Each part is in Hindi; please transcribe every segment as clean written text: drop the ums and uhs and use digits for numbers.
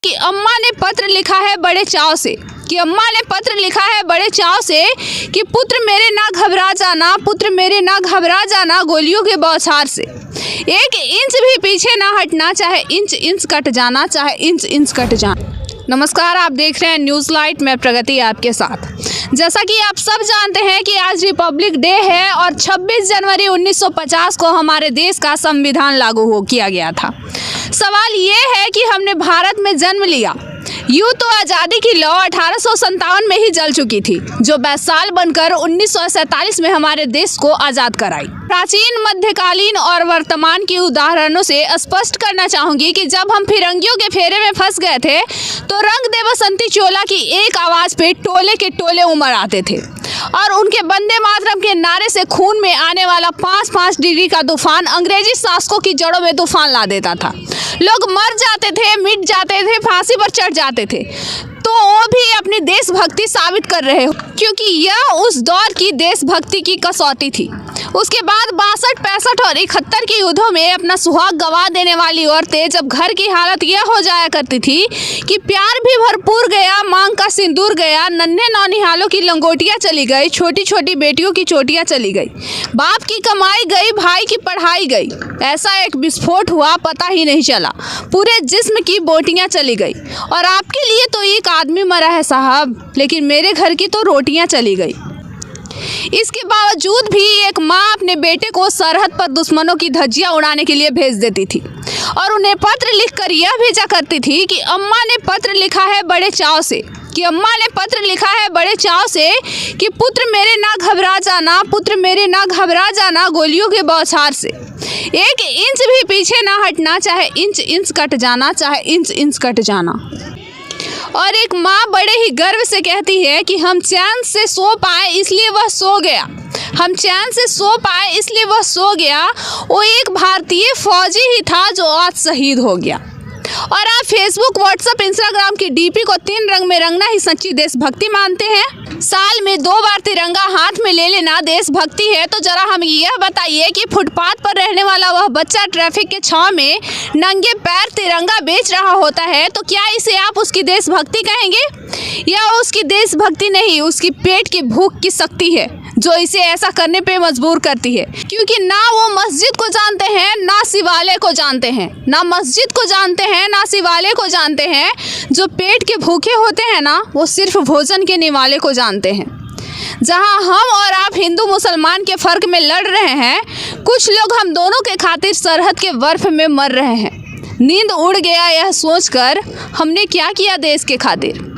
कि अम्मा ने पत्र लिखा है बड़े चाव से कि पुत्र मेरे ना घबरा जाना, पुत्र मेरे ना घबरा जाना गोलियों के बौछार से। एक इंच भी पीछे ना हटना, चाहे इंच इंच कट जाना, चाहे इंच इंच कट जाना। नमस्कार, आप देख रहे हैं न्यूज़ लाइट, मैं प्रगति आपके साथ। जैसा कि आप सब जानते हैं कि आज रिपब्लिक डे है और 26 जनवरी 1950 को हमारे देश का संविधान लागू किया गया था। सवाल ये है कि हमने भारत में जन्म लिया, यूँ तो आज़ादी की लौ 1857 में ही जल चुकी थी, जो बैसाल बनकर 1947 में हमारे देश को आज़ाद कराई। प्राचीन, मध्यकालीन और वर्तमान की उदाहरणों से स्पष्ट करना चाहूँगी कि जब हम फिरंगियों के फेरे में फंस गए थे तो रंग दे बसंती चोला की एक आवाज़ पे टोले के टोले उमड़ आते थे और उनके वंदे मातरम के नारे से खून में आने वाला 5-5 डिग्री का तूफान अंग्रेजी शासकों की जड़ों में तूफान ला देता था। लोग मर जाते थे, मिट जाते थे, फांसी पर चढ़ जाते थे, तो वो भी अपनी देशभक्ति साबित कर रहे हो, क्योंकि यह उस दौर की देशभक्ति की कसौटी थी। उसके बाद 62, 65 और 71 के युद्धों में अपना सुहाग गंवा देने वाली औरतें जब घर की हालत यह हो जाया करती थी कि प्यार भी भरपूर गया, मांग का सिंदूर गया, नन्हे नौनिहालों की लंगोटियाँ चली गई, छोटी छोटी बेटियों की चोटियाँ चली गई, बाप की कमाई गई, भाई की पढ़ाई गई, ऐसा एक विस्फोट हुआ पता ही नहीं चला, पूरे जिस्म की बोटियाँ चली गई। और आपके लिए तो एक आदमी मरा है साहब, लेकिन मेरे घर की तो रोटियाँ चली गई। इसके बावजूद भी एक माँ अपने बेटे को सरहद पर दुश्मनों की धज्जियां उड़ाने के लिए भेज देती थी और उन्हें पत्र लिखकर यह भेजा करती थी कि अम्मा ने पत्र लिखा है बड़े चाव से कि पुत्र मेरे ना घबरा जाना, पुत्र मेरे ना घबरा जाना गोलियों के बौछार से। एक इंच भी पीछे ना हटना, चाहे इंच इंच कट जाना, चाहे इंच इंच कट जाना। और एक माँ बड़े ही गर्व से कहती है कि हम चैन से सो पाए इसलिए वह सो गया, हम चैन से सो पाए इसलिए वह सो गया। वो एक भारतीय फौजी ही था जो आज शहीद हो गया। और आप फेसबुक, व्हाट्सएप, इंस्टाग्राम की डीपी को 3 रंग में रंगना ही सच्ची देशभक्ति मानते हैं। साल में 2 बार तिरंगा हाथ में ले लेना देशभक्ति है, तो जरा हम यह बताइए कि फुटपाथ पर रहने वाला वह बच्चा ट्रैफिक के छांव में नंगे पैर तिरंगा बेच रहा होता है, तो क्या इसे आप उसकी देशभक्ति कहेंगे? यह उसकी देशभक्ति नहीं, उसकी पेट की भूख की शक्ति है जो इसे ऐसा करने पे मजबूर करती है, क्योंकि ना वो मस्जिद को जानते हैं, ना शिवालय को जानते हैं, ना मस्जिद को जानते हैं, ना शिवालय को जानते हैं। जो पेट के भूखे होते हैं ना, वो सिर्फ भोजन के निवाले को जानते हैं। जहां हम और आप हिंदू मुसलमान के फर्क में लड़ रहे हैं, कुछ लोग हम दोनों के खातिर सरहद के बर्फ में मर रहे हैं। नींद उड़ गया यह सोचकर हमने क्या किया देश के खातिर।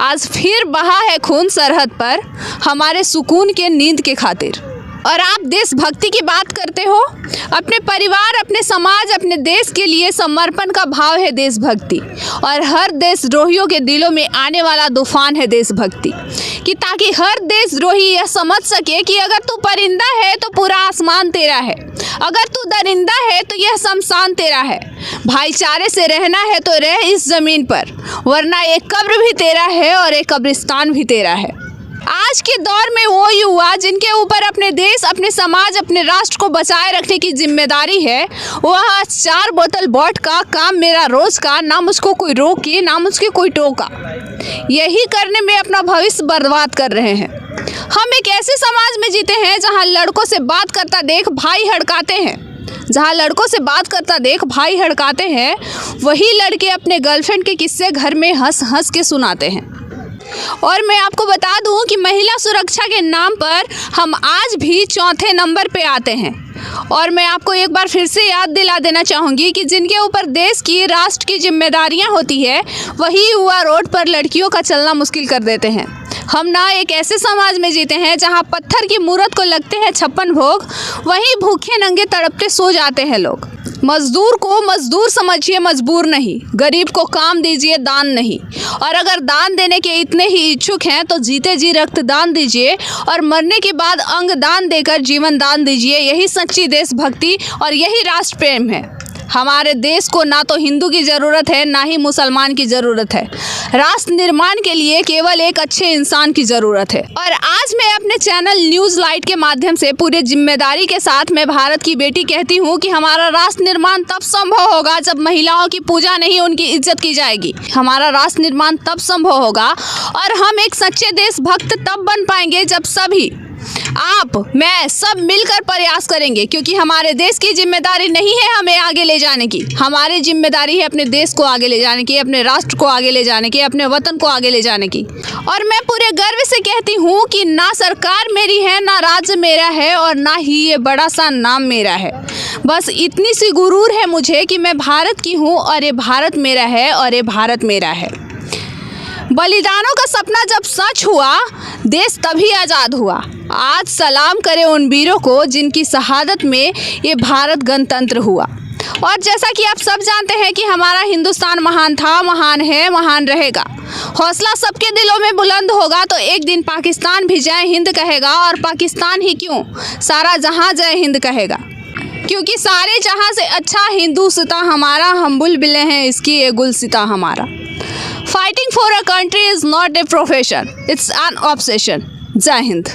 आज फिर बहा है खून सरहद पर हमारे सुकून के नींद के खातिर। और आप देशभक्ति की बात करते हो, अपने परिवार, अपने समाज, अपने देश के लिए समर्पण का भाव है देशभक्ति। और हर देशद्रोहियों के दिलों में आने वाला तूफान है देशभक्ति, कि ताकि हर देशद्रोही यह समझ सके कि अगर तू परिंदा है तो पूरा आसमान तेरा है, अगर तू दरिंदा है तो यह शमशान तेरा है। भाईचारे से रहना है तो रह इस जमीन पर, वरना एक कब्र भी तेरा है और एक कब्रिस्तान भी तेरा है। आज के दौर में वो युवा जिनके ऊपर अपने देश, अपने समाज, अपने राष्ट्र को बचाए रखने की जिम्मेदारी है, वह 4 बोतल वोट का काम मेरा रोज का, ना मुझको कोई रोके, ना मुझके कोई टोका, यही करने में अपना भविष्य बर्बाद कर रहे हैं। हम एक ऐसे समाज में जीते हैं जहां लड़कों से बात करता देख भाई हड़काते हैं, वही लड़के अपने गर्लफ्रेंड के किस्से घर में हंस हंस के सुनाते हैं। और मैं आपको बता दूं कि महिला सुरक्षा के नाम पर हम आज भी 4थे नंबर पे आते हैं। और मैं आपको एक बार फिर से याद दिला देना चाहूँगी कि जिनके ऊपर देश की, राष्ट्र की जिम्मेदारियां होती है, वही युवा रोड पर लड़कियों का चलना मुश्किल कर देते हैं। हम ना एक ऐसे समाज में जीते हैं जहां पत्थर की मूरत को लगते हैं 56 भोग, वहीं भूखे नंगे तड़पते सो जाते हैं लोग। मजदूर को मजदूर समझिए, मजबूर नहीं। गरीब को काम दीजिए, दान नहीं। और अगर दान देने के इतने ही इच्छुक हैं तो जीते जी रक्तदान दीजिए और मरने के बाद अंग दान देकर जीवन दान दीजिए। यही सच्ची देशभक्ति और यही राष्ट्र प्रेम है। हमारे देश को ना तो हिंदू की ज़रूरत है ना ही मुसलमान की ज़रूरत है। राष्ट्र निर्माण के लिए केवल एक अच्छे इंसान की ज़रूरत है। और आज मैं अपने चैनल न्यूज़ लाइट के माध्यम से पूरे जिम्मेदारी के साथ मैं भारत की बेटी कहती हूँ कि हमारा राष्ट्र निर्माण तब संभव होगा जब महिलाओं की पूजा नहीं उनकी इज्जत की जाएगी। हमारा राष्ट्र निर्माण तब संभव होगा और हम एक सच्चे देशभक्त तब बन पाएंगे जब सभी, आप, मैं, सब मिलकर प्रयास करेंगे। क्योंकि हमारे देश की जिम्मेदारी नहीं है हमें आगे ले जाने की, हमारी जिम्मेदारी है अपने देश को आगे ले जाने की, अपने राष्ट्र को आगे ले जाने की, अपने वतन को आगे ले जाने की। और मैं पूरे गर्व से कहती हूँ कि ना सरकार मेरी है, ना राज्य मेरा है और ना ही ये बड़ा सा नाम मेरा है। बस इतनी सी गुरूर है मुझे कि मैं भारत की हूँ और ये भारत मेरा है और ये भारत मेरा है। बलिदानों का सपना जब सच हुआ, देश तभी आज़ाद हुआ। आज सलाम करें उन वीरों को जिनकी शहादत में ये भारत गणतंत्र हुआ। और जैसा कि आप सब जानते हैं कि हमारा हिंदुस्तान महान था, महान है, महान रहेगा। हौसला सबके दिलों में बुलंद होगा तो एक दिन पाकिस्तान भी जय हिंद कहेगा, और पाकिस्तान ही क्यों, सारा जहां जय हिंद कहेगा। क्योंकि सारे जहां से अच्छा हिंदुस्तां हमारा, हम बुलबुलें हैं इसकी ये गुलसिता हमारा। Fighting for a country is not a profession, it's an obsession. जय हिंद।